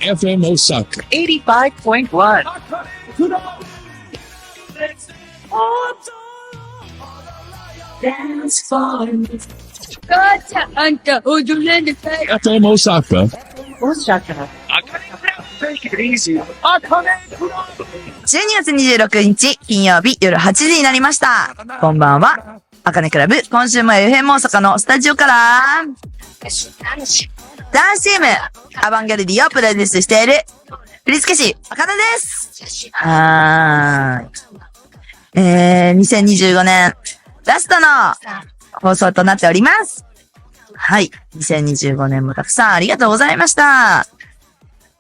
FM Osaka. 85.1. Dance for me. 母ちゃん、あんた踊らなさい。FM Osaka. Take it easy. 12月26日金曜日夜8時になりました。こんばんは。あかねクラブ、今週も FM 大阪のスタジオから、ダンスチーム、アバンギャルディをプロデュースしている、振付師、あかねです。2025年、ラストの放送となっております。はい。2025年もたくさんありがとうございました。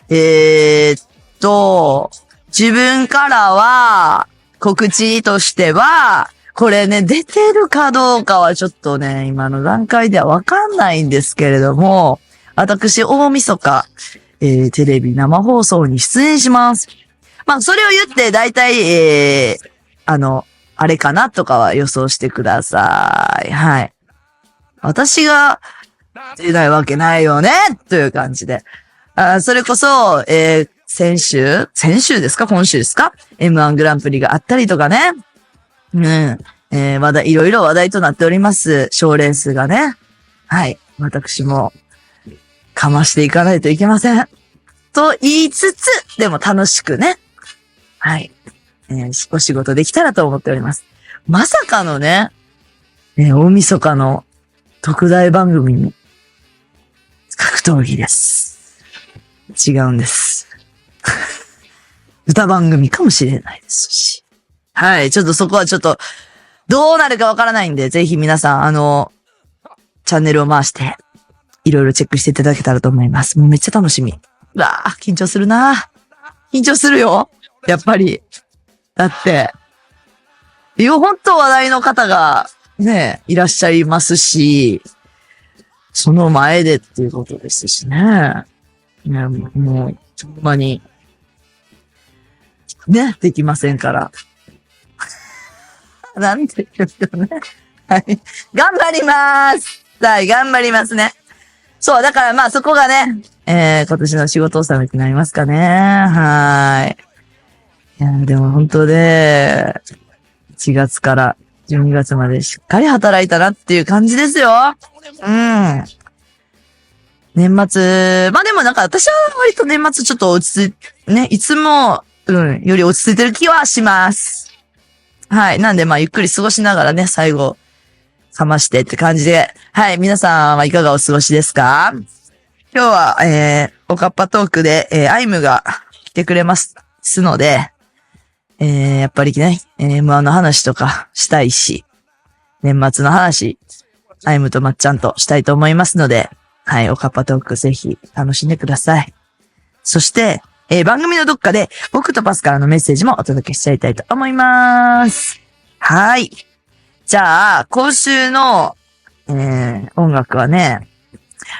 自分からは、告知としては、これね、出てるかどうかはちょっとね、今の段階ではわかんないんですけれども、私、大晦日、テレビ生放送に出演します。まあ、それを言って、だいたい、あれかなとかは予想してください。はい。私が出ないわけないよねという感じで。それこそ、先週ですか今週ですか ?M1 グランプリがあったりとかね。いろいろ話題となっております。賞レースがね。はい。私も、かましていかないといけません。と言いつつ、でも楽しくね。はい。お仕事できたらと思っております。まさかのね、大晦日の特大番組に、格闘技です。違うんです。歌番組かもしれないですし。はい。ちょっとそこはちょっと、どうなるかわからないんで、ぜひ皆さん、チャンネルを回して、いろいろチェックしていただけたらと思います。もうめっちゃ楽しみ。うわぁ、緊張するなぁ。緊張するよ。やっぱり。だって、本当話題の方が、ね、いらっしゃいますし、その前でっていうことですしね。ね、もう、ほんまに、ね、できませんから。なんて言うよね。はい。頑張ります。はい、頑張りますね。そう、だからまあそこがね、今年の仕事納めになりますかね。はい。いや、でも本当で、1月から12月までしっかり働いたなっていう感じですよ。うん。年末、まあでもなんか私は割と年末ちょっと落ち着い、ね、いつも、より落ち着いてる気はします。はい。なんでまあゆっくり過ごしながらね、最後、かましてって感じで。はい。皆さんはいかがお過ごしですか？今日は、おかっぱトークで、アイムが来てくれますので、やっぱりね、M1 の話とかしたいし、年末の話、アイムとまっちゃんとしたいと思いますので、はい。おかっぱトークぜひ楽しんでください。そして、番組のどっかで僕とパスからのメッセージもお届けしちゃいたいと思います。はい。じゃあ、今週の、音楽はね、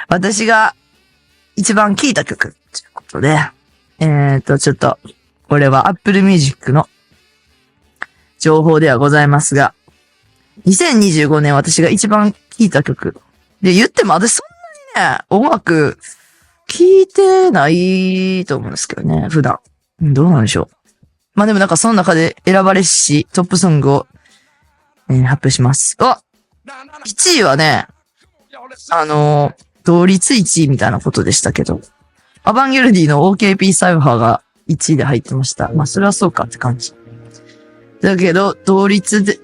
私が一番聴いた曲ということで、ちょっと、これは Apple Music の情報ではございますが、2025年私が一番聴いた曲。で、言っても私そんなにね、音楽聴いてないと思うんですけどね、普段。どうなんでしょう。まあでもなんかその中で選ばれしトップソングを発表します。1位はね、同率1位みたいなことでしたけど、アバンギャルディの OKP サイファーが1位で入ってました。まあ、それはそうかって感じ。だけど、同率で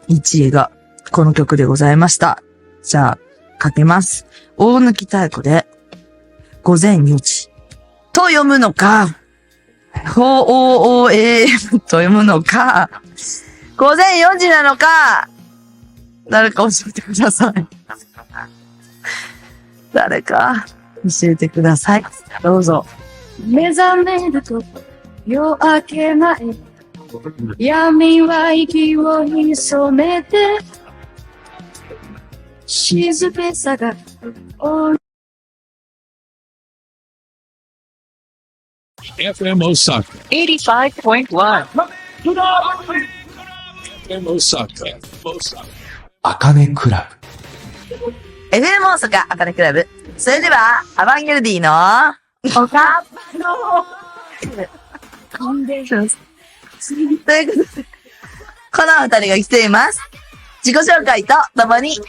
1位がこの曲でございました。じゃあ、かけます。大貫妙子で、午前4時。と読むのか、OOAM と読むのか、午前4時なのか、誰か教えてください。誰か教えてください。どうぞ。目覚めると夜明け前、闇は息を潜めて、静けさがFM Osaka. 85.1. FM Osaka. あかねクラブ。FM 大阪あかねクラブ。それでは、アバンギャルディの、おかっぱの、コンデンサス。ということで、この二人が来ています。自己紹介とともに、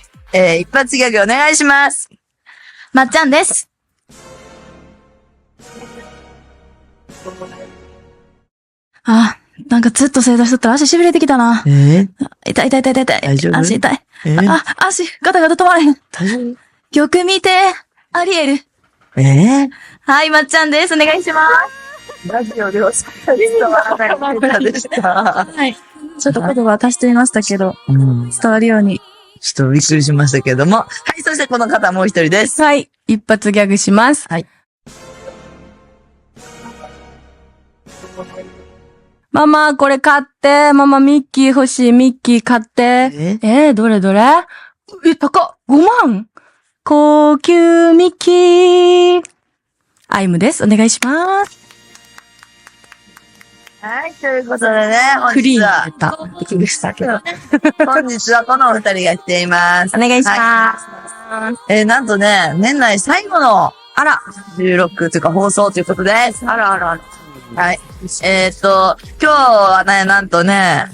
一発ギャグお願いします。まっちゃんです。あ、なんかずっと正座しとったら足痺れてきたな。痛い。大丈夫足痛い。あ、足、ガタガタ止まれへん。大丈夫よく見て、アリエル。はい、まっちゃんです。お願いします。ラジオでおしゃべり伝わらないでした。はい。ちょっと言葉足してみましたけど、伝わるように。ちょっとびっくりしましたけども。はい、そしてこの方もう一人です。はい。一発ギャグします。はい。ママ、これ買って。ママ、ミッキー欲しい。ミッキー買って。どれ高っ !5 万高級ミッキー。アイムです。お願いします。はい、ということでね、本クリーン日は出、た。びっくりしたけど。本日はこのお二人が来ています。お願いします。なんとね、年内最後の、収録というか放送ということです。はい。今日はね、なんとね、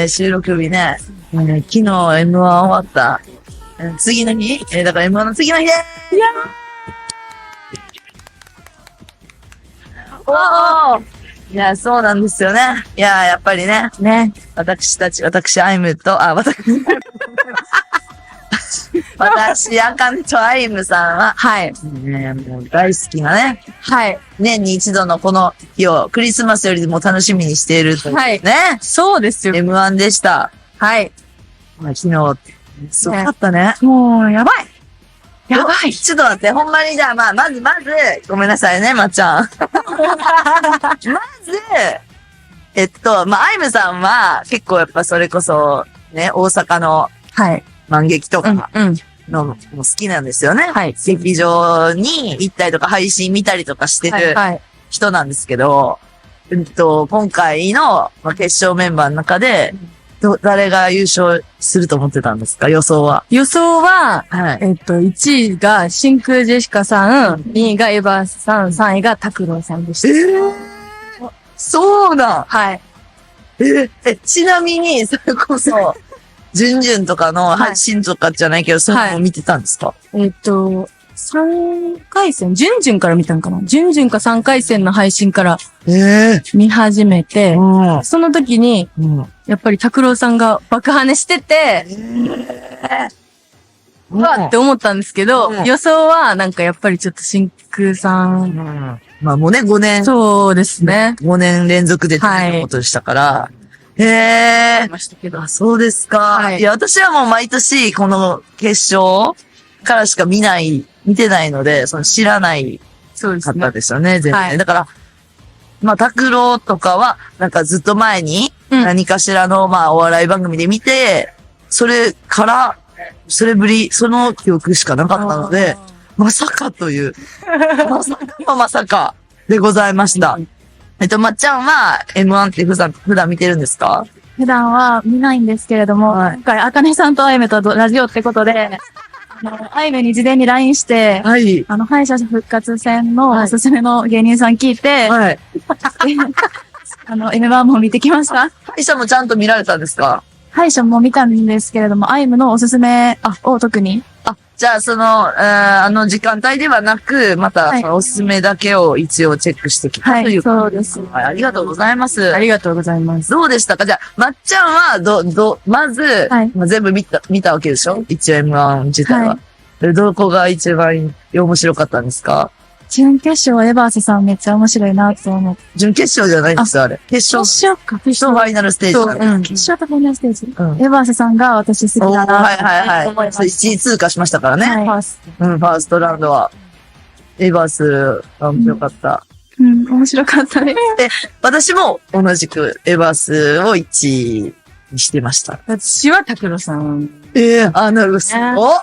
収録日ね、昨日 M1 終わった、次の日だから M1 の次の日でーす。いや、そうなんですよね。いや、やっぱりね、私、アイムと、私、アカネとアイムさんは、はい。ね、もう大好きなね、はい。年に一度のこの日をクリスマスよりも楽しみにしているというはいね、そうですよ。 M1 でした。はい。まあ、昨日、すごかったね。もう、やばい。ちょっと待って、ほんまにじゃあ、まず、ごめんなさいね、まっちゃん。まず、アイムさんは、結構やっぱそれこそ、ね、大阪のはい。満劇とかうん。のも好きなんですよね。はい。劇場に行ったりとか配信見たりとかしてるはい。人なんですけど、今回の決勝メンバーの中で、誰が優勝すると思ってたんですか、予想は。予想は、はい。 1位が真空ジェシカさん、2位がエヴァースさん、3位が拓郎さんでした。そうだ。はい。ちなみに、それこそ、準々とかの配信とかじゃないけど、そういうのを見てたんですか？ 3回戦、準々から見たんかな、準々か3回戦の配信からえ見始めて、うん。その時に、やっぱり拓郎さんが爆跳ねしてて、うわって思ったんですけど、うん予想はなんかやっぱりちょっと真空さん、まあもうね、そうですね。 5年連続で出てることでしたから。ましたけど。そうですか。はいいや、私はもう毎年この決勝からしか見てないので、知らないそうですね方。ですよね、全然。はいだから、まあ、拓郎とかは、なんかずっと前に、うん何かしらの、まあ、お笑い番組で見て、それから、その記憶しかなかったので、まさかという、まさかのまさかでございました。まっちゃんは M1 って普段見てるんですか？普段は見ないんですけれども、はい今回、あかねさんとアイメとラジオってことで、アイメに事前に LINE して、はい。敗者復活戦のおすすめの芸人さん聞いて、はい。M1 も見てきました。敗者もちゃんと見られたんですか？敗者も見たんですけれども、アイムのおすすめを特に。じゃあ時間帯ではなく、また、はいそのおすすめだけを一応チェックしてきたというそうです。はい、ありがとうございます。ありがとうございます。どうでしたか？じゃあ、まっちゃんは、まず、はいまあ、全部見たわけでしょ？一応 M1 自体は。はいでどこが一番面白かったんですか？準決勝はエバースさんめっちゃ面白いなと思って。準決勝じゃないんですよ、あれ。決勝決とファイナルステージそう、から。決勝とファイナルステージ。うんエバースさんが私好きだなはいはいはい。と思いまそうす。 1位通過しましたからね。はいファースファーストラウンドは。エバースが面白かった。面白かったです。私も同じくエバースを1位にしてました。私は拓郎さん。なるほど。お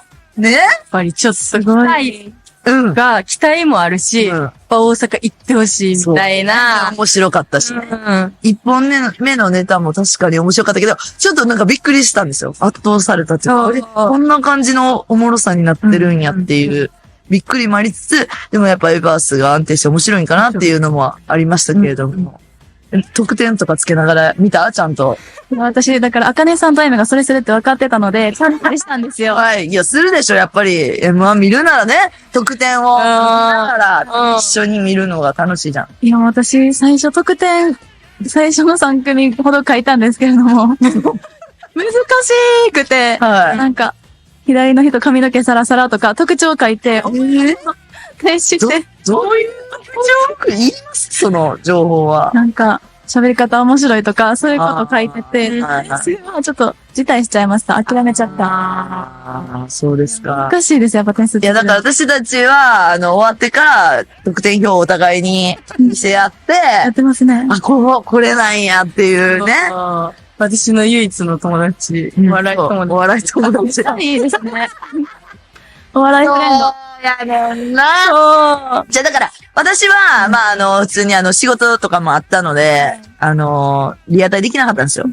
ねやっぱりちょっと、すごい。うん。が、期待もあるし、うんやっぱ大阪行ってほしいみたいな。面白かったしね。うん。一本目のネタも確かに面白かったけど、ちょっとなんかびっくりしたんですよ。圧倒されたっていうか、そうあれこんな感じのおもろさになってるんやっていう、びっくりもありつつ、でもやっぱエバースが安定して面白いんかなっていうのもありましたけれども。得点とかつけながら見たちゃんと。私、だから、あかねさんとあいめがそれするって分かってたので、ちゃんとしたんですよ。はい。いや、するでしょ、やっぱり。M1 見るならね、得点を見ながら一緒に見るのが楽しいじゃん。いや、私、最初得点、最初の3組ほど書いたんですけれども、難しくて、はい。なんか、左の人髪の毛サラサラとか、特徴書いて、返しして、どういう特徴言いますその情報は。なんか、喋り方面白いとか、そういうこと書いてて、はいはいそれはちょっと辞退しちゃいました。諦めちゃった。ああ、そうですか。難しいです、やっぱ点数。いや、だから私たちは、終わってから、得点表をお互いに見せ合って、やってますね。あ、これなんやっていうね。私の唯一の友達、うん笑い友達。お笑い友達。いいですね。お笑いフレンド。やねんな。そう。じゃあだから、私は、まあ普通に仕事とかもあったので、リアタイできなかったんですよ。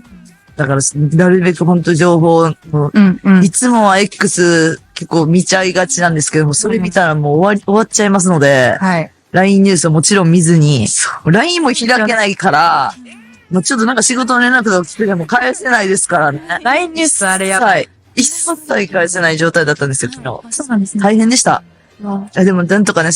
だから、なるべく本当情報を、うん、うん。いつもは X 結構見ちゃいがちなんですけども、それ見たらもう終わっちゃいますので、はい。LINE ニュースをもちろん見ずに、LINE も開けないから、もうちょっとなんか仕事の連絡とか来てても返せないですからね。 LINE ニュースあれやばい。一切返せない状態だったんですよ、昨日。そうなんですね。大変でした。でも、なんとかね、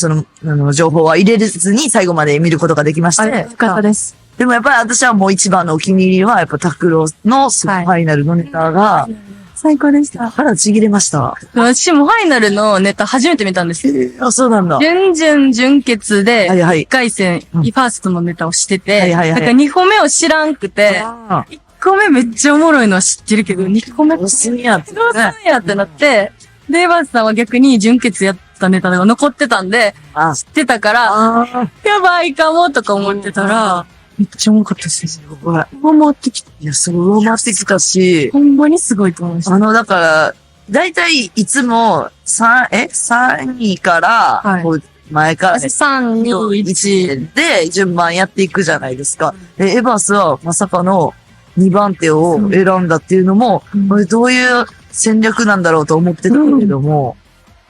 情報は入れずに最後まで見ることができましあれ、てよ。かったです。でもやっぱり私はもう一番のお気に入りは、やっぱ拓郎のファイナルのネタが、最高でした。腹ちぎれました。私もファイナルのネタ初めて見たんですよ。あ、そうなんだ。準々準決で、はいはい1回戦、うんファーストのネタをしてて、はいはいはいなんか2個目を知らんくて、あ1個目めっちゃおもろいのは知ってるけど、2個目おすみやってどうすんね。やってなって、で、エヴァンスさんは逆に準決やったネタが残ってたんで、あ、知ってたから、あやばいかもとか思ってたら、めっちゃおもろかったですよ。これ。ほんまってきた。いや、すごい上回ってきたし、ほんまにすごいと思いました。だから、だいたいいつも、3位から、はいこう前から、私3、2、1。で、順番やっていくじゃないですか。で、エヴァスはまさかの2番手を選んだっていうのも、これどういう戦略なんだろうと思ってたけれども、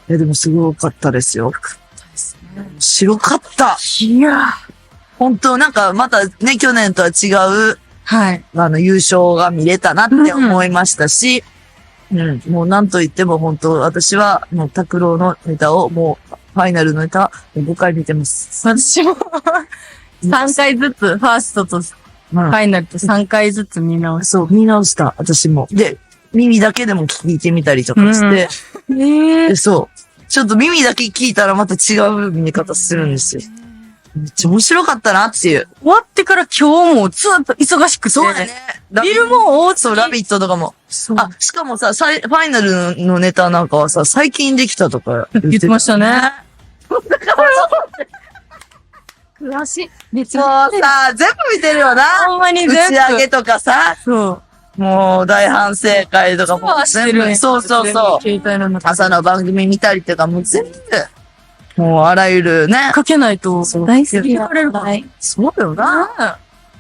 いや、でもすごかったですよ。白かった。いや本当なんかまたね、去年とは違う、はい。優勝が見れたなって思いましたし、もうなんと言っても本当、私はもう拓郎のネタを、もうファイナルのネタ5回見てます。私も3回ずつ、ファーストとフうんァイナルと3回ずつ見直しそう、見直した、私も。で、耳だけでも聞いてみたりとかして、で、そう。ちょっと耳だけ聞いたらまた違う見方するんですよ。めっちゃ面白かったなっていう。終わってから今日もずっと忙しくて。そうだね。ビルも大そう、ラビットとかも。そう。あ、しかもさ、ファイナルのネタなんかはさ、最近できたとか言ってましたね。詳しい。めっちもうゃ。さ、全部見てるよな。ほんまに打全部。ち上げとかさ、そう。もう大反省会とかもそうしてる。そうそうそう。携帯の中朝の番組見たりとかも全部、もうあらゆるね。かけないと。大好き聞かれるから。はい。そうだよな。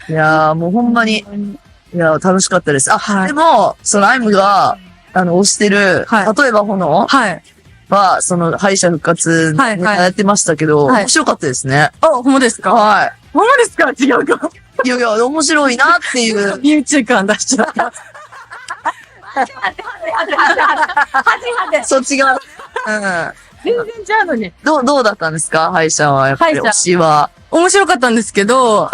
いやーもうほんまに、いやー楽しかったです。あ、はいでも、アイムが、推してる、はい例えば炎はい。は、敗者復活はいはいやってましたけど、はい面白かったですね。あ、ほんまですかはほんまですか違うか。い。いやいや、面白いなっていう。身内感出しちゃった。そっち側。うん。全然ちゃうのに。どうだったんですか敗者は、やっぱり敗者推しは。面白かったんですけど、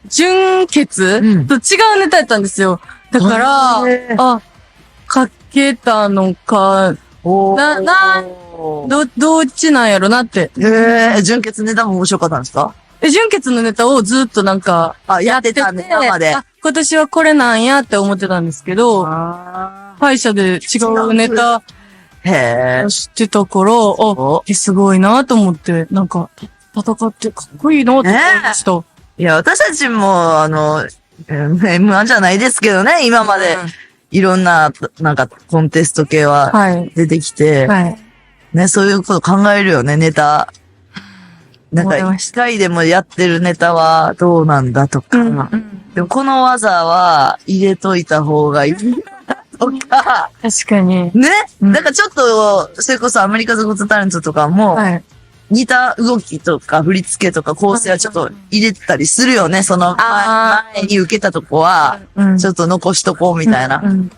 純潔うんと違うネタやったんですよ。だから、へーあ、かけたのか、おーどっちなんやろなって。純潔ネタも面白かったんですか純潔のネタをずっとなんか、あ、やってたね、生で。あ、今年はこれなんやって思ってたんですけど、あ歯医者で違うネターへえ。知ってたから、すごいなと思って、なんか、戦ってかっこいいなと思いました。いや、私たちも、M1 じゃないですけどね、今まで、いろんな、なんか、コンテスト系ははい。出てきて、はい。ね、そういうこと考えるよね、ネタ。なんか、思いまし一回でもやってるネタはどうなんだとか。でもこの技は入れといた方がいいとか。確かに。ね、うんなんかちょっと、それこそアメリカズゴットタレントとかも、はい。似た動きとか振り付けとか構成はちょっと入れたりするよね。そのあー前に受けたとこは、うんちょっと残しとこうみたいな。うん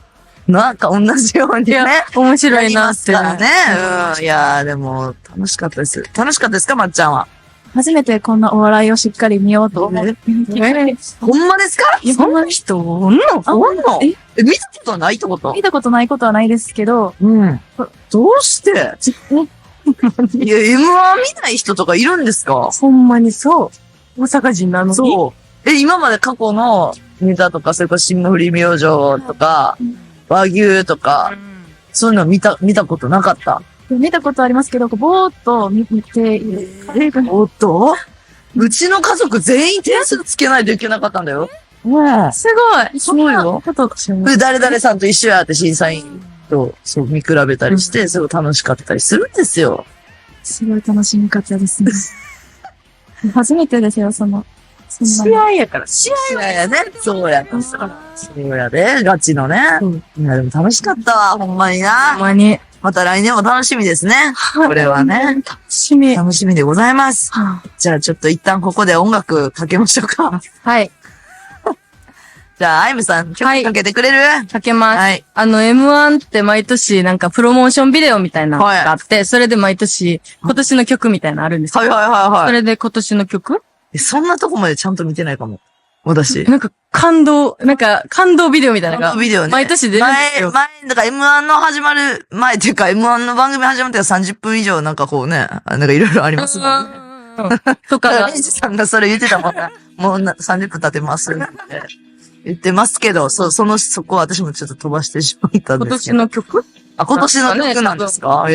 なんか同じようにいやね。、面白いやりなって。ますからね。うん。いやーでも、楽しかったです。楽しかったですかまっちゃんは。初めてこんなお笑いをしっかり見ようと思って。ほんまですかそんな人おんのおんのえ見たことないってこと見たことないことはないですけど、うん。どうしていや、M1 見ない人とかいるんですかほんまにそう。大阪人なのに。そう。今まで過去のネタとか、それこそ霜降り明星とか、和牛とか、そういうの見たことなかった。見たことありますけど、ぼーっと見ている。おっとうちの家族全員点数つけないといけなかったんだよ。すごい。そうよ。ことで、誰々さんと一緒やって審査員とそう見比べたりして、すごい楽しかったりするんですよ。すごい楽しみ方ですね。初めてですよ、そんな試合やから。試いやいやね、そうや。そうやで、ガチのね。いや、でも楽しかったわ、ほんまにほんな。まに。また来年も楽しみですね。これはね。楽しみ。楽しみでございます。じゃあちょっと一旦ここで音楽かけましょうか。はい。じゃあ、アイムさん、曲かけてくれるかけます。はい。M1 って毎年なんかプロモーションビデオみたいなのがあって、それで毎年今年の曲みたいなのあるんですよ。はいはいはいはい。それで今年の曲そんなとこまでちゃんと見てないかも。私。なんか感動ビデオみたいなのがビデオね。毎年出るんですよ。前、だから M1 の始まる前っていうか M1 の番組始まってから30分以上なんかこうね、なんかいろいろありますもんね。とかがレイジさんがそれ言ってたもんな。もう30分経ってますって言ってますけど、そこは私もちょっと飛ばしてしまったん今ですけど。年の曲あ、今年の曲なんですか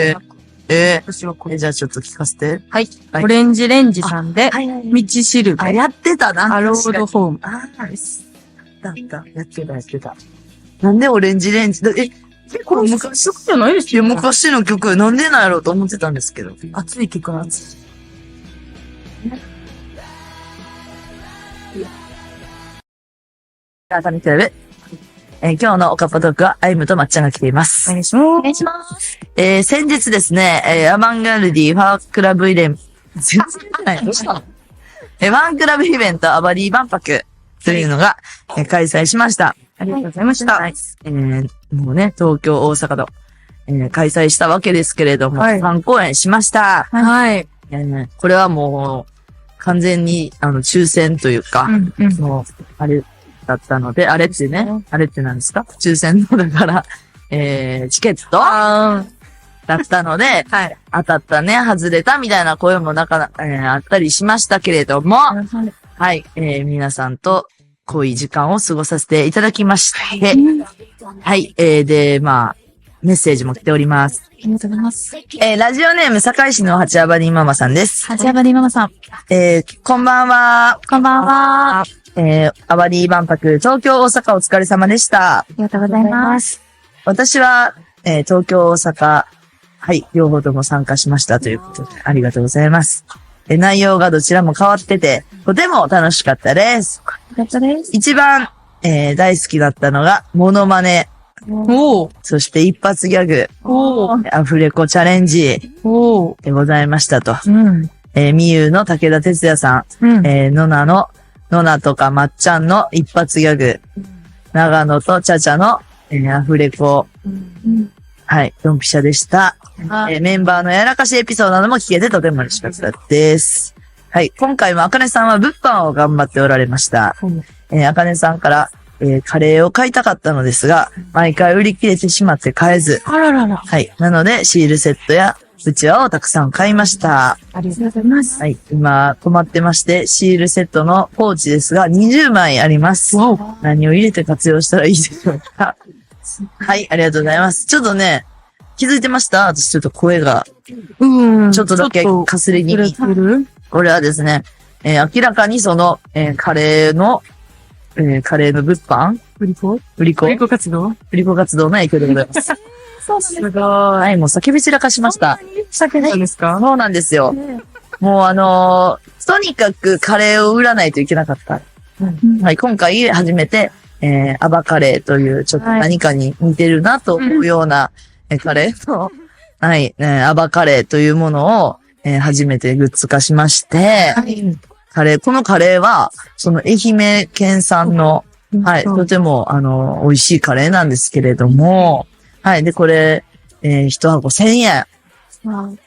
今年はこれ。じゃあちょっと聞かせて。はい。はいオレンジレンジさんで、はいはい道しるべ。あ、やってたな。アロードホーム。ああ、だった。やってた。なんでオレンジレンジ結構昔曲じゃないですいや、昔の曲、なんでなんやろうと思ってたんですけど。熱い曲なんです。改めて、今日のおかっぱトークは、アイムとまっちゃんが来ています。お願いします。お願いします。先日ですね、アバンガルディファークラブイベント、全然出てないどうしたのファンクラブイベントアバリー万博というのが、開催しました。ありがとうございました。はい。もうね、東京、大阪と、開催したわけですけれども、はい3公演しました。はい。これはもう、完全に、抽選というか、もう、あれだったので、あれってね、あれって何ですか抽選の、だから、チケットあだったので、はい。当たったね、外れたみたいな声もあったりしましたけれども、はい、皆さんと濃い時間を過ごさせていただきまして、はい、で、まあ、メッセージも来ております。ありがとうございます。ラジオネーム、堺市のハチアバリーママさんです。はちあばりママさん。こんばんは。こんばんは。アバリー万博、東京、大阪お疲れ様でした。ありがとうございます。私は、東京、大阪、はい、両方とも参加しましたということで、ありがとうございます。内容がどちらも変わってて、とても楽しかったです。よかったです。一番、大好きだったのが、モノマネ、おー。そして一発ギャグ、おー。アフレコチャレンジおー。でございましたと。うん。みゆの武田鉄矢さん、うん。ノナとかまっちゃんの一発ギャグ、長野とチャチャの、アフレコ、はい、ドンピシャでした。メンバーのやらかしエピソードなども聞けてとても嬉しかったです。はい、今回もあかねさんは物販を頑張っておられました。あかねさんから、カレーを買いたかったのですが、毎回売り切れてしまって買えず。あららら。はい、なのでシールセットやうちわをたくさん買いました。ありがとうございます。はい。今、困ってまして、シールセットのポーチですが、20枚あります。何を入れて活用したらいいでしょうか。はい、ありがとうございます。ちょっとね、気づいてました私ちょっと声が、うん。ちょっとだけかすれ気味。これはですね、明らかにその、カレーの物販売り子活動売り子活動の影響でございます。すごい。はい、もう叫び散らかしました。叫んだんですか？そうなんですよ。もうとにかくカレーを売らないといけなかった。はい、今回初めて、アバカレーという、ちょっと何かに似てるなと思うような、カレーの、はい、アバカレーというものを、初めてグッズ化しまして、このカレーは、その愛媛県産の、はい、とても、美味しいカレーなんですけれども、はい、で、これ、一箱1000円。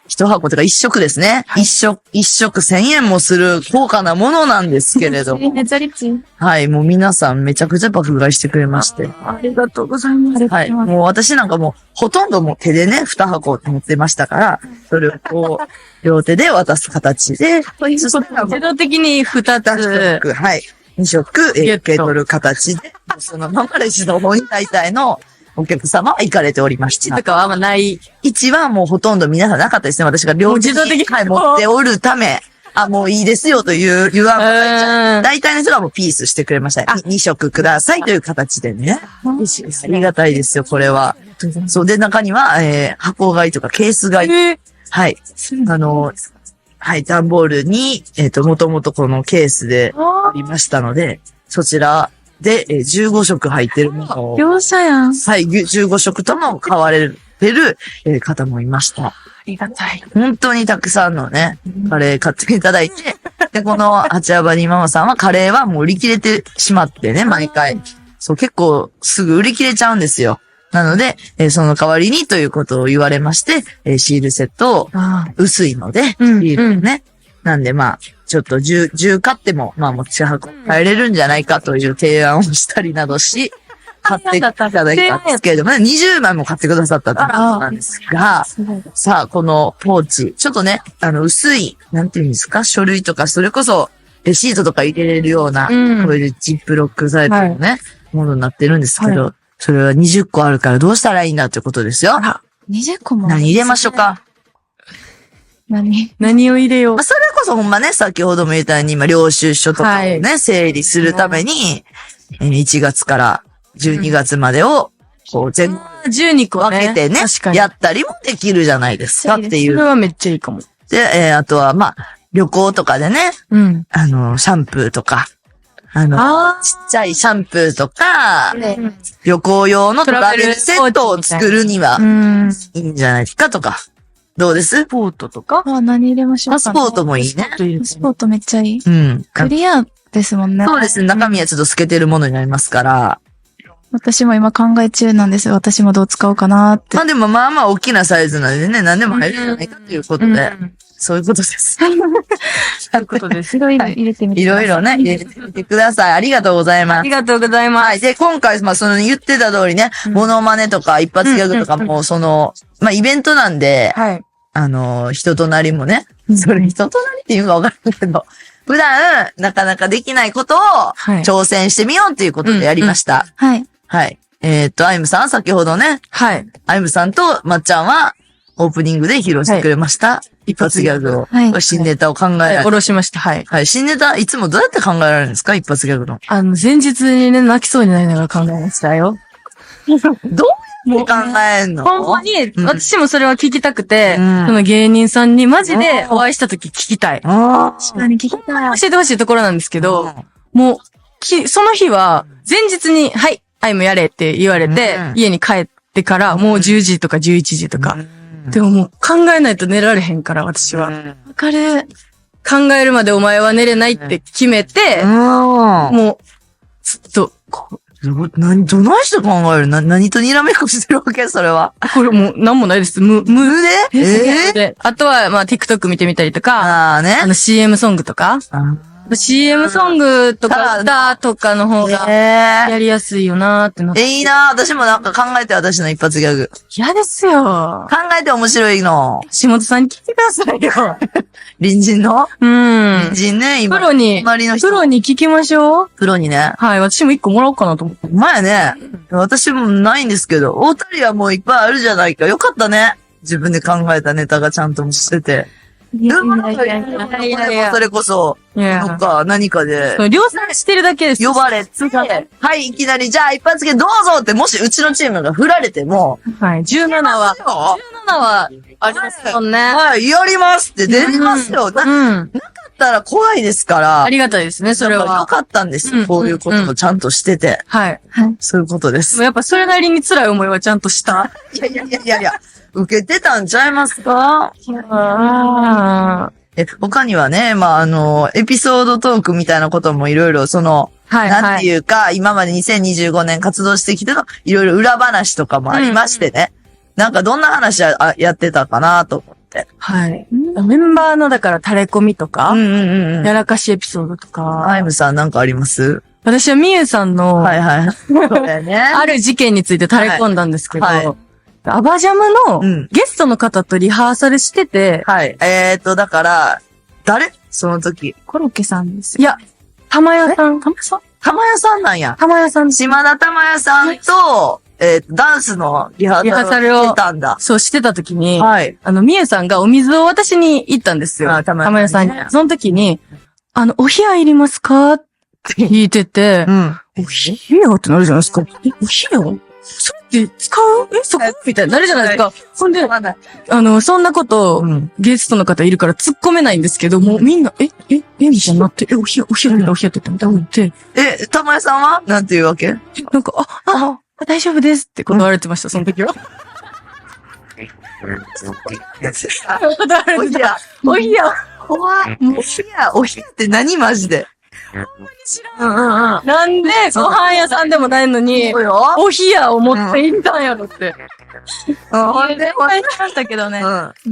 一箱というか一食ですね。一食1000円もする高価なものなんですけれども。はい、もう皆さんめちゃくちゃ爆買いしてくれまして。ありがとうございます。はい、もう私なんかもうほとんどもう手でね、2箱持ってましたから、それをこう、両手で渡す形で、自動的に2つ。はい。2食、受け取る形で、そのままレジの方に大体のお客様は行かれておりました。とかはあんまない。1はもうほとんど皆さんなかったですね。私が両手に持っておるため、もういいですよという言わんか大体の人がもうピースしてくれました。2食くださいという形でね。ありがたいですよ、これは。そうで、中には、箱買いとかケース買い。はい。はい、段ボールに、もともとこのケースでありましたので、そちらで、15食入ってるものを。業者やん。はい、15食とも買われてる、方もいました。ありがたい。本当にたくさんのね、カレー買っていただいて、で、この八葉バニママさんはカレーはもう売り切れてしまってね、毎回。そう、結構すぐ売り切れちゃうんですよ。なので、その代わりにということを言われまして、シールセットを薄いので、シールね。なんでまあ、ちょっと10買っても、まあ持ち運び帰れるんじゃないかという提案をしたりなどし、買っていただいたんですけれどもね、20枚も買ってくださったということなんですが、さあ、このポーチ、ちょっとね、薄い、なんていうんですか、書類とか、それこそ、レシートとか入れれるような、こういうジップロックサイズのね、ものになってるんですけど、それは20個あるからどうしたらいいんだってことですよ。20個も。何入れましょうか？何を入れよう。それこそほんまね、先ほども言ったように今、領収書とかをね、整理するために、1月から12月までを、こう、全部12個分けてね、やったりもできるじゃないですかっていう。それはめっちゃいいかも。で、あとはまあ、旅行とかでね、シャンプーとか、ちっちゃいシャンプーとか、旅行用のトラベルセットを作るには、いいんじゃないですかとか。どうです？パスポートとか？何入れましょうか？パスポートもいいね。パスポートめっちゃいい。クリアですもんね。そうですね。中身はちょっと透けてるものになりますから。私も今考え中なんです。私もどう使おうかなって。まあでもまあまあ大きなサイズなのでね、何でも入るんじゃないかということで。そういうことです。そういうことです。いろいろ入れてみて。いろいろね、入れてみてください。ありがとうございます。ありがとうございます。はい。で、今回、まあ、その言ってた通りね、モノマネとか一発ギャグとかも、まあ、イベントなんで、はい。人となりもね、それ人となりっていうのかわかるけど、普段、なかなかできないことを、挑戦してみようっていうことでやりました。はい。はい。アイムさん、先ほどね、はい。アイムさんとまっちゃんは、オープニングで披露してくれました。一発ギャグを。はい。新ネタを考えられ下ろしました。はい。はい。新ネタ、いつもどうやって考えられるんですか？一発ギャグの。前日にね、泣きそうになりながら考えましたよ。どうやって考えんの？ほんまに、私もそれは聞きたくて、その芸人さんにマジでお会いした時聞きたい。確かに聞きたい。教えてほしいところなんですけど、もう、その日は、前日に、はい、アイムやれって言われて、家に帰ってから、もう10時とか11時とか。でももう考えないと寝られへんから、私は。わかる。考えるまでお前は寝れないって決めて、もう、ずっと、どないして考える？何とにらめっこしてるわけ？それは。これもう何もないです。無であとは、まあ、TikTok 見てみたりとか、CM ソングとか。CM ソングとか歌とかの方がやりやすいよなーってなって。いいなー。私もなんか考えて、私の一発ギャグ。嫌ですよ。考えて面白いの。下本さんに聞いてくださいよ。隣人の？隣人ね、今。プロに聞きましょう。プロにね。はい、私も一個もらおうかなと思って。前ね、私もないんですけど、お二人はもういっぱいあるじゃないか。よかったね。自分で考えたネタがちゃんとしてて。いやいやそれこそ、いやなんか何かでそう量産してるだけです。呼ばれて、はい、いきなり、じゃあ一発芸どうぞって、もしうちのチームが振られても、はい。17は、よ17は、ありますもんね。はい、やりますって出れますよ。なかうん。ったら怖いですから。ありがたいですね、それは。なんか良かったんですよ。うんこういうことをちゃんとしてて。はい。そういうことでです。もやっぱそれなりに辛い思いはちゃんとした。いやいやいやいやいや、受けてたんちゃいますかあ他にはね、エピソードトークみたいなこともいろいろ、はい、なんはい。ていうか、今まで2025年活動してきての、いろいろ裏話とかもありましてね。なんかどんな話やってたかなと思って。はい。メンバーのだから垂れ込みとか、うん。やらかしエピソードとか、アイムさんなんかあります私はみゆさんの、はいはい。そうだよね。ある事件について垂れ込んだんですけど、はいはアバジャムのうんゲストの方とリハーサルしてて、はい。だから、誰その時。コロッケさんですいや、玉屋さん、玉さん玉屋さんなんや。玉屋さん、島田玉屋さんと、ダンスのリハーサルをしてたんだ。そうしてた時に、はい。みゆさんがお水を渡しに行ったんですよ。あ玉屋玉屋さんに。その時に、お冷やいりますかって聞いてて、うん。お冷やってなるじゃないですか。お冷やそれって使うそこみたいになるじゃないですか。ほんで、そんなことを、うん。ゲストの方いるから突っ込めないんですけど、もうみんな、みたいになって、お冷やって言ってみたいなって、玉屋さんはなんていうわけなんか、大丈夫ですって断られてました、その時は。断られてた。お冷や。怖い。おひやって何マジで。なんで、ご飯屋さんでもないのに、そうよ。お冷やを持って行ったんやろって。ほんで、言いましたけどね。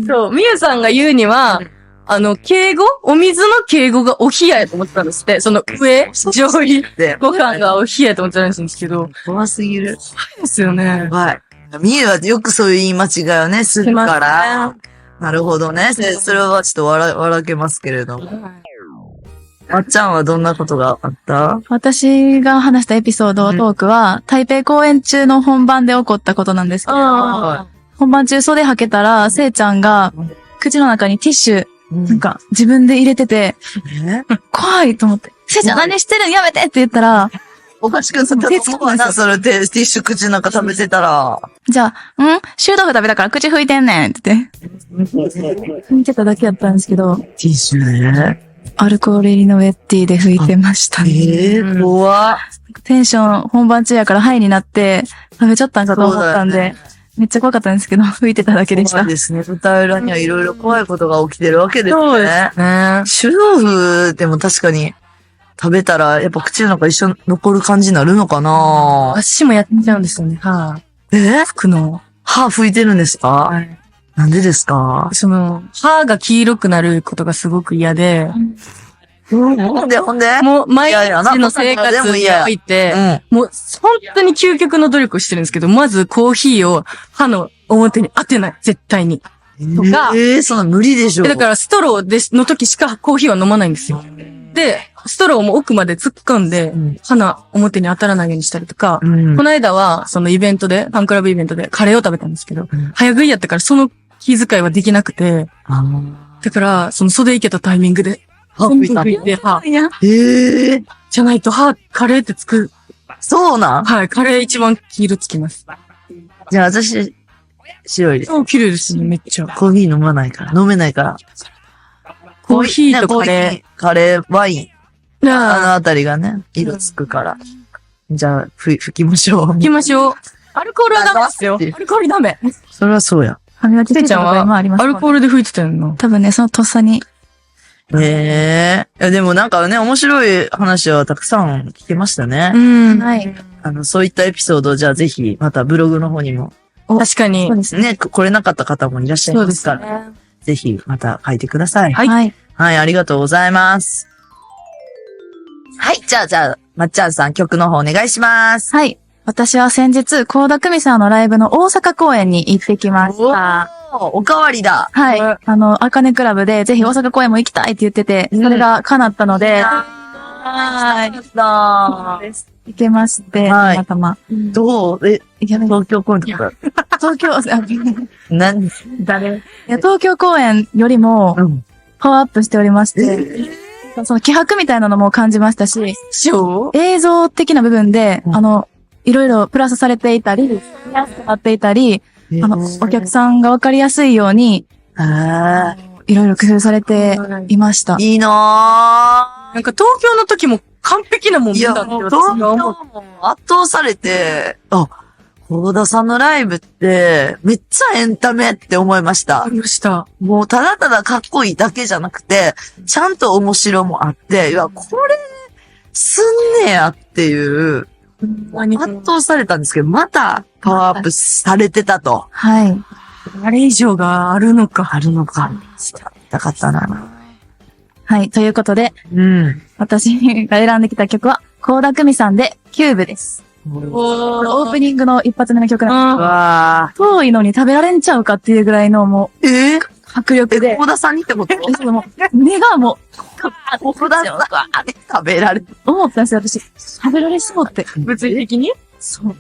そう、みゆさんが言うには、敬語お水の敬語がお冷ややと思ってたんですって。その上、上位、で、ご飯がお冷ややと思ってたらしいんですけど。怖すぎる。ですよね。はい。みゆはよくそういう言い間違いをね、するから。なるほどね。それはちょっと笑けますけれども。まっちゃんはどんなことがあった私が話したエピソードトークは、台北公演中の本番で起こったことなんですけど、あ本番中袖はけたら、せいちゃんが、口の中にティッシュ、なんか自分で入れてて、怖いと思って、せいちゃん何してるんやめてって言ったら、おかしくさ、手つくわな、それティッシュ口なんか食べてたら。じゃあ、臭豆腐食べたから口拭いてんねんって言って。拭いてただけやったんですけど、ティッシュね。アルコール入りのウェッティで拭いてましたね。怖っ。テンション本番中やからハイになって食べちゃったんかと思ったんで、そうだよめっちゃ怖かったんですけど、拭いてただけでした怖い。ですね。舞台裏にはいろいろ怖いことが起きてるわけですね。そうですね。臭豆腐でも確かに食べたらやっぱ口の中一緒残る感じになるのかな私もやっちゃうんですよね。歯、拭くの。いてるんですかはい。なんでですか歯が黄色くなることがすごく嫌で、ほんでもう毎いやいや日の生活において、うん。もう本当に究極の努力をしてるんですけど、まずコーヒーを歯の表に当てない。絶対に。とかそんな無理でしょ。だからストローの時しかコーヒーは飲まないんですよ。で、ストローも奥まで突っ込んで、歯の表に当たらないようにしたりとか、うんこの間は、そのイベントで、ファンクラブイベントでカレーを食べたんですけど、早食いやったからその気遣いはできなくて、だから、その袖行けたタイミングで、拭いた拭いて、歯。じゃないとカレーってつく。そうなんはい、カレー一番黄色つきます。じゃあ私、白いです。そう、綺麗ですね、めっちゃ。コーヒー飲まないから。飲めないから。コーヒーとカレー。カレー、ワイン。ー。あのああたりがね、色つくから。じゃあ、吹きましょう。行きましょう。アルコールはダメですよ。アルコールダメ。それはそうや。歯磨きせいちゃんは、今ありますアルコールで吹いてたよな。多分ね、そのとっさに。いや、でもなんかね、面白い話はたくさん聞けましたね。うん。はい。そういったエピソードをじゃあぜひ、またブログの方にも、確かにそう。ですね。ね、来れなかった方もいらっしゃいそうですますから、ね。ぜひまた書いてください。はいはい。はい、ありがとうございます。はい、じゃあ、まっちゃんさん曲の方お願いします。はい。私は先日、倖田來未さんのライブの大阪公演に行ってきました。おかわりだ。はい。あかねクラブで、ぜひ大阪公演も行きたいって言ってて、それが叶ったので、はい。だ行けまして、はいたまたま。どういや東京公演とか。東京、誰いや東京公演よりも、パワーアップしておりまして、その気迫みたいなのも感じましたし、映像的な部分で、いろいろプラスされていたり、見やすくなっていたり、お客さんがわかりやすいように、いろいろ工夫されていました。いいななんか東京の時も完璧なもんぁ。いや、見たってもう私が思う。圧倒されて、幸田さんのライブって、めっちゃエンタメって思いましたあ。りました。もうただただかっこいいだけじゃなくて、ちゃんと面白もあって、いや、これ、すんねやっていう、圧倒されたんですけど、またパワーアップされてたと。はい。あれ以上があるのか。あるのか。したかったな。はい。ということで、うん。私が選んできた曲は、倖田來未さんで、キューブです。オープニングの一発目の曲なんですわ遠いのに食べられんちゃうかっていうぐらいのもう、迫力で。幸田さんにってこともう目がもう、幸田さんに食べられる。思ったんですよ、私。食べられそうって。物理的にそう。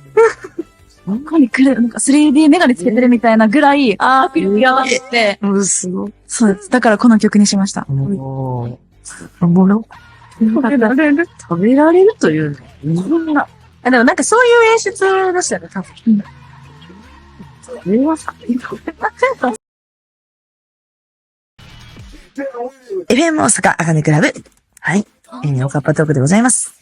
ここに来る、なんか 3D メガネつけてるみたいなぐらい、迫力があって。すごい。そうです。だからこの曲にしました。もの食べられる食べられるというの。そんな。でもなんかそういう演出でしたよね、多分。FM 大阪あかねクラブ。はい。おかっぱトークでございます。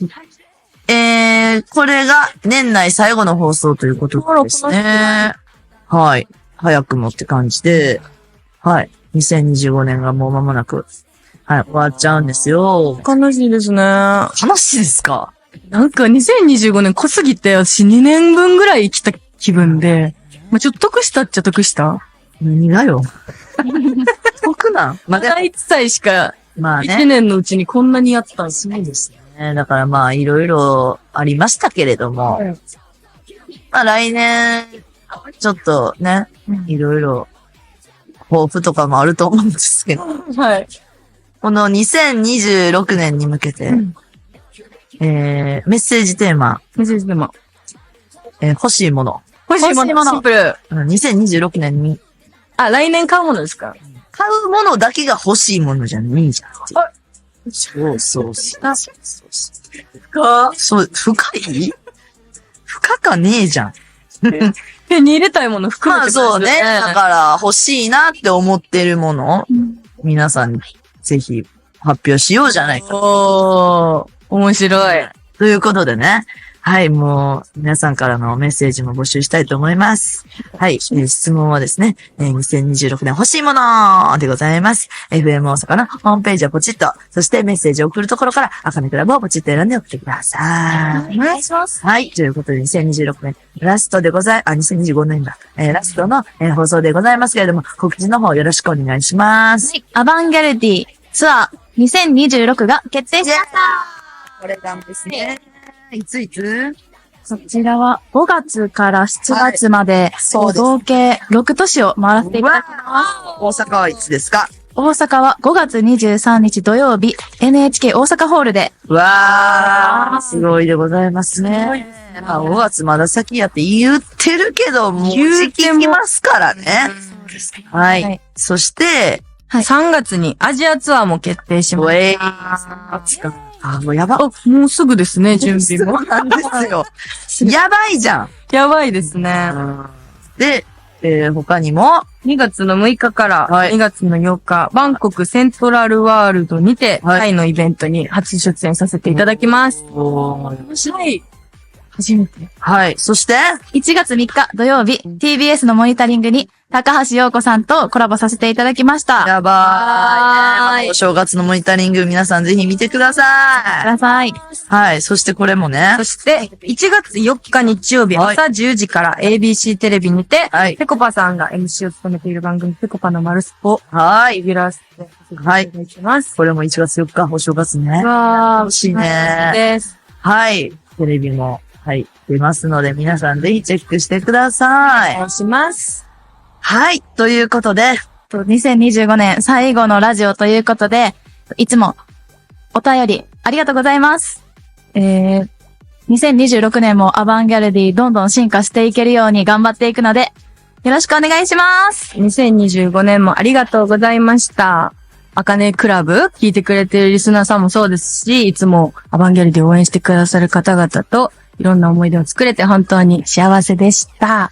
これが年内最後の放送ということですね。はい。早くもって感じで、はい。2025年がもう間もなく、はい、終わっちゃうんですよ。悲しいですね。悲しいですか？なんか2025年濃すぎて、私2年分ぐらい生きた気分で、まあ、ちょっと得したっちゃ得した。何がよ。得なんまだ1歳しか、まあね。1年のうちにこんなにやったんですね。そうですね。だからまあ、いろいろありましたけれども、まあ来年、ちょっとね、いろいろ、抱負とかもあると思うんですけど、はい。この2026年に向けて、メッセージテーマ、メッセージでも。欲しいもの。欲しいもの。シンプル。2026年にあ、来年買うものですか？買うものだけが欲しいものじゃないじゃんっていう。そうそうそう。そう、深い深かねえじゃん。手に入れたいもの含めてまあそうね。だから欲しいなって思ってるもの、皆さんにぜひ発表しようじゃないか。おー、面白い。ということでね。はい、もう、皆さんからのメッセージも募集したいと思います。はい、質問はですね、2026年欲しいものでございます。FM 大阪のホームページをポチッと、そしてメッセージを送るところから、あかねクラブをポチッと選んで送ってください。お願いします。はい、ということで2026年、ラストで2025年だ。ラストの、放送でございますけれども、告知の方よろしくお願いします。アバンギャルディツアー2026が決定しました。これなんですね。いつそちらは5月から7月まで、そうです合計6都市を回らせていただきます。大阪はいつですか？大阪は5月23日土曜日、NHK 大阪ホールで。わー、すごいでございますね。まあ5月まだ先やって言ってるけど、もう時期来ますからね。はい。はいそして、はい3月にアジアツアーも決定しまウェイした。あ、もうやば。あ、もうすぐですね、準備もそう。なんですよ。やばいじゃん。やばいですね。で、他にも、 2月の6日からはい2月の8日、バンコクセントラルワールドにて、はいタイのイベントに初出演させていただきます。はい。初めて。はい。そして、 1月3日土曜日、TBS のモニタリングに高橋洋子さんとコラボさせていただきました。やばーい。お正月のモニタリング皆さんぜひ見てくださください。い。はい。そしてこれもねそ。して、1月4日日曜日はい朝10時から ABC テレビにて、はい。ぺこぱさんが MC を務めている番組、ぺこぱのマルスポ、はい。レギュラー出演させていただいてます。これも1月4日、お正月ね。わー、欲しいねです。はい。テレビも、はい。出ますので、皆さんぜひチェックしてください。お願いします。はい。ということで、2025年最後のラジオということで、いつもお便りありがとうございます。2026年もアバンギャルディどんどん進化していけるように頑張っていくので、よろしくお願いします。 2025年もありがとうございました。あかねクラブ聞いてくれてるリスナーさんもそうですし、いつもアバンギャルディを応援してくださる方々といろんな思い出を作れて本当に幸せでした。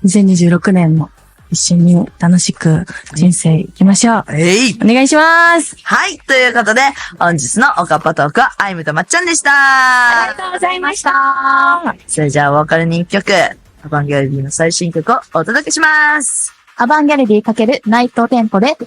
2026年も一緒に楽しく人生行きましょう。お願いします。はい。ということで、本日のおかっぱトークは、あいむとまっちゃんでした。ありがとうございました。それじゃあ、お別れに一曲、アバンギャルディの最新曲をお届けします。アバンギャルディ×ナイトテンポで